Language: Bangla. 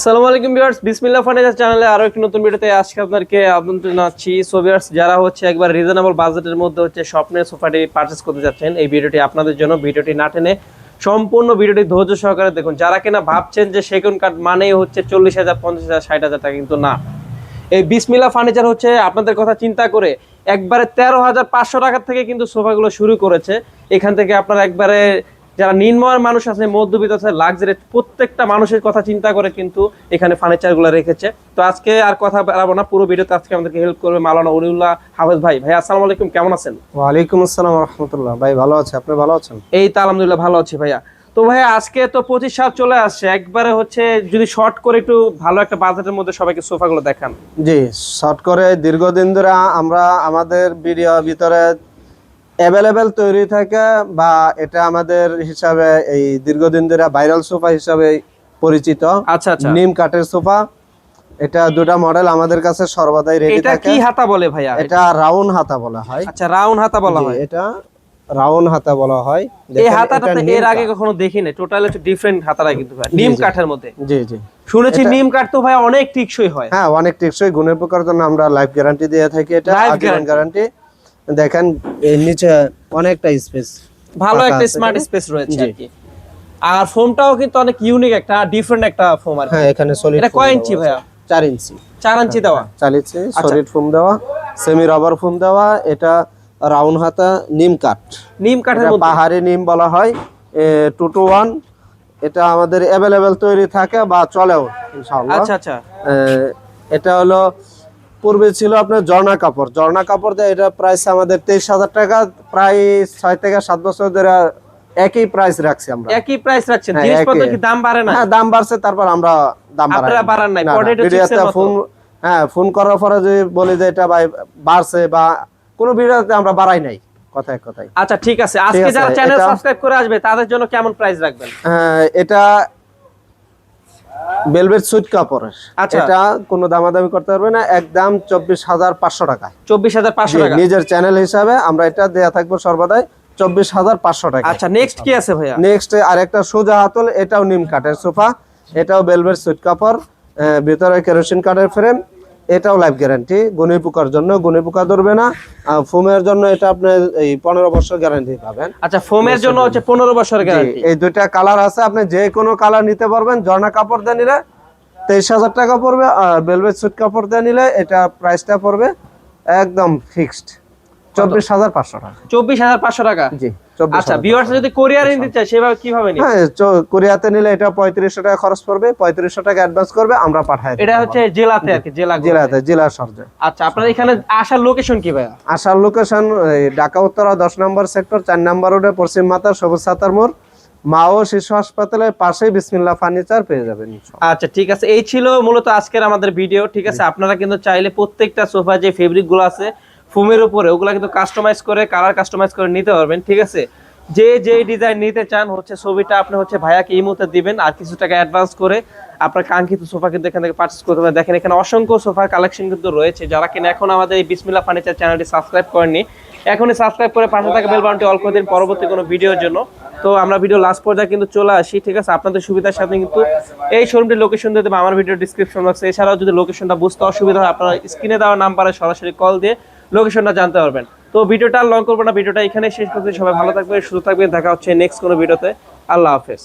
আসসালামু আলাইকুম ভিউয়ার্স, বিসমিল্লাহ ফার্নিচার চ্যানেলে আরো একটি নতুন ভিডিওতে আজকে আপনাদেরকে আমন্ত্রণ জানাচ্ছি। সো ভিউয়ার্স, যারা হচ্ছে একবার রিজনেবল বাজেটের মধ্যে হচ্ছে স্বপ্নের সোফাটি পারচেজ করতে যাচ্ছেন, এই ভিডিওটি আপনাদের জন্য। ভিডিওটি না টেনে সম্পূর্ণ ভিডিওটি ধৈর্য সহকারে দেখুন। যারা কিনা ভাবছেন যে সেগুন কাঠ মানেই হচ্ছে 40,000, 50,000, 60,000 টাকা, কিন্তু না। এই বিসমিল্লাহ ফার্নিচার হচ্ছে আপনাদের কথা চিন্তা করে একবারে 13,500 টাকার থেকে কিন্তু সোফাগুলো শুরু করেছে। এখান থেকে আপনারা একবারে যারা নিম্নআয়ের মানুষ আছে, মধ্যবিত্ত আছে, লাক্সারি, প্রত্যেকটা মানুষের কথা চিন্তা করে কিন্তু এখানে ফার্নিচারগুলো রেখেছে। তো আজকে আর কথা বাড়াবো না, পুরো ভিডিওতে আজকে আমাদেরকে হেল্প করবে মাওলানা ওলিউল্লাহ হাফেজ ভাই। ভাই আসসালামু আলাইকুম, কেমন আছেন? ওয়ালাইকুম আসসালাম ওয়া রাহমাতুল্লাহ। ভাই ভালো আছে, আপনি ভালো আছেন? এই তো আলহামদুলিল্লাহ ভালো আছি ভাইয়া। তো ভাইয়া আজকে তো 25 সাল চলে আসছে, একবারে হচ্ছে যদি শর্ট করে একটু ভালো একটা বাজেটের মধ্যে সবাইকে সোফাগুলো দেখান। জি, শর্ট করে দীর্ঘদিন ধরে আমরা আমাদের ভিডিও ভিতরে অ্যাভেলেবেল তৈরি থাকে, বা এটা আমাদের হিসাবে এই দীর্ঘদিন ধরে ভাইরাল সোফা হিসাবে পরিচিত। আচ্ছা আচ্ছা, নিম কাঠের সোফা। এটা দুটা মডেল আমাদের কাছে সর্বদাই রেডি থাকে। এটা কি হাতা বলে ভাইয়া? এটা রাউন্ড হাতা বলা হয়। আচ্ছা, রাউন্ড হাতা বলা হয়। এটা রাউন্ড হাতা বলা হয়। এই হাতাটা এর আগে কখনো দেখিনি, টোটালি একটু ডিফারেন্ট হাতাটা কিন্তু ভাই, নিম কাঠের মধ্যে। জি জি, শুনেছি নিম কাঠ তো ভাই অনেক টিকসই হয়। হ্যাঁ, অনেক টেকসই, গুণের প্রকার জন্য আমরা লাইফ গ্যারান্টি দিয়ে থাকি। এটা আজীবন গ্যারান্টি। দেখেন এই নিচে অনেকটা স্পেস, ভালো একটা স্মার্ট স্পেস রয়েছে আর কি। আর ফোমটাও কিন্তু অনেক ইউনিক, একটা ডিফারেন্ট একটা ফোম আর কি। হ্যাঁ, এখানে সলিড। এটা কয় ইঞ্চি ভাইয়া? 4 ইঞ্চি। 4 ইঞ্চি দেওয়া? 4 ইঞ্চি সলিড ফোম দেওয়া, সেমি রাবার ফোম দেওয়া। এটা রাউন্ড হাতা নিম কাঠ। নিম কাঠের মধ্যে পাহাড়ি নিম বলা হয়। 2-to-1 এটা আমাদের अवेलेबल তৈরি থাকে বা চলেও ইনশাআল্লাহ। আচ্ছা আচ্ছা, এটা হলো পূর্বে ছিল আপনার ঝর্ণা কাপড়। ঝর্ণা কাপড় দিয়ে এটা প্রাইস আমাদের 23,000 টাকা। প্রায় 6 থেকে 7 বছর ধরে একই প্রাইস রাখছি আমরা। একই প্রাইস রাখছেন? হ্যাঁ, জিনিসপত্র কি দাম বাড়ে না? হ্যাঁ, দাম বাড়ছে, তারপর আমরা দাম বাড়াই। আপনারা বাড়ান নাই? না, না, পটেটো চিপসের ভিডিওতে মতো? ফোন, হ্যাঁ, ফোন করার পরে যদি বলি যে এটা ভাই বাড়ছে, বা কোনো ভিডিওতে আমরা বাড়াই নাই, কথায় কথায়। আচ্ছা ঠিক আছে, আজকে যারা চ্যানেল সাবস্ক্রাইব করে আসবে তাদের জন্য কেমন প্রাইস রাখবেন? এটা ভেলভেট সুইট কাপড়ের। আচ্ছা, এটা কোনো দামাদামি করতে পারবে না, একদম 24,500 টাকা। 24,500 টাকা নিজের চ্যানেল হিসাবে আমরা এটা দেয়া থাকবো সর্বদাই 24,500 টাকা। আচ্ছা, নেক্সট কি আছে ভাইয়া? নেক্সট আরেকটা সোজা হাতল, এটাও নিম কাঠের সোফা। এটাও ভেলভেট সুইট কাপড়, ভিতরে কেরোসিন কাঠের ফ্রেম। এটাও লাইফ গ্যারান্টি, গুণী পোকার জন্য, গুণী পোকা ধরবে না। ফোমের জন্য এটা আপনি এই 15 বছর গ্যারান্টি পাবেন। আচ্ছা, ফোমের জন্য হচ্ছে 15 বছর গ্যারান্টি। এই দুইটা কালার আছে, আপনি যে কোনো কালার নিতে পারবেন। ঝর্ণা কাপড় দিয়ে নিলে 23,000 টাকা পড়বে, আর ভেলভেট সুইট কাপড় দিয়ে নিলে এটা প্রাইসটা পড়বে একদম ফিক্সড 24,500 টাকা। 24,500 টাকা? জি। আচ্ছা, ভিউয়ার্স যদি কোরিয়ার নিতে চায় সেভাবে কিভাবে নিবে? হ্যাঁ, কোরিয়াতে নিলে এটা 3500 টাকা খরচ পড়বে। 3500 টাকা অ্যাডভান্স করবে, আমরা পাঠাই দেব। এটা হচ্ছে জেলাতে আর কি, জেলা সরজে। আচ্ছা, আপনার এখানে আসার লোকেশন কি ভাইয়া? আসার লোকেশন ঢাকা উত্তরা 10 নম্বর সেক্টর, 4 নম্বর রোডে, পশ্চিম মাতার সবুজ সাতার মোড়, মা ও শিশু হাসপাতালের পাশেই বিসমিল্লাহ ফার্নিচার পেয়ে যাবেন। আচ্ছা ঠিক আছে, এই ছিল মূলত আজকের আমাদের ভিডিও। ঠিক আছে, আপনারা কিন্তু চাইলে প্রত্যেকটা সোফা যে ফেব্রিক গুলো আছে ফোমের উপরে, ওগুলা কিন্তু কাস্টমাইজ করে, কালার কাস্টমাইজ করে নিতে পারবেন। ঠিক আছে, যে যে ডিজাইন নিতে চান হচ্ছে ছবিটা আপনি হচ্ছে ভাইয়াকে এই মুহূর্তে দিবেন, আর কিছু টাকা অ্যাডভান্স করে আপনার কাঙ্ক্ষিত সোফা কিন্তু এখান থেকে পারচেজ করতে পারেন। দেখেন এখানে অসংখ্য সোফার কালেকশন কিন্তু রয়েছে। যারা কিনা এখন আমাদের এই বিসমিল্লাহ ফার্নিচার চ্যানেলটি সাবস্ক্রাইব করেননি, এখনই সাবস্ক্রাইব করে পাশে থাকা বেল বাটনটি অল করে দিন পরবর্তী কোনো ভিডিওর জন্য। তো আমরা ভিডিও লাস্ট পর্যায়ে কিন্তু চলে আসি। ঠিক আছে, আপনাদের সুবিধার সাথে কিন্তু এই শোরুমটির লোকেশন দিয়ে দেবো আমার ভিডিও ডিসক্রিপশন বক্সে। এছাড়াও যদি লোকেশনটা বুঝতে অসুবিধা হয়, আপনারা স্ক্রিনে দেওয়া নাম্বারে সরাসরি কল দিয়ে লোকেশনটা জানতে পারবেন। তো ভিডিওটা লং করবো না, ভিডিওটা এখানে শেষ করতে। সবাই ভালো থাকবেন, সুস্থ থাকবেন, দেখা হচ্ছে নেক্সট কোনো ভিডিওতে। আল্লাহ হাফেজ।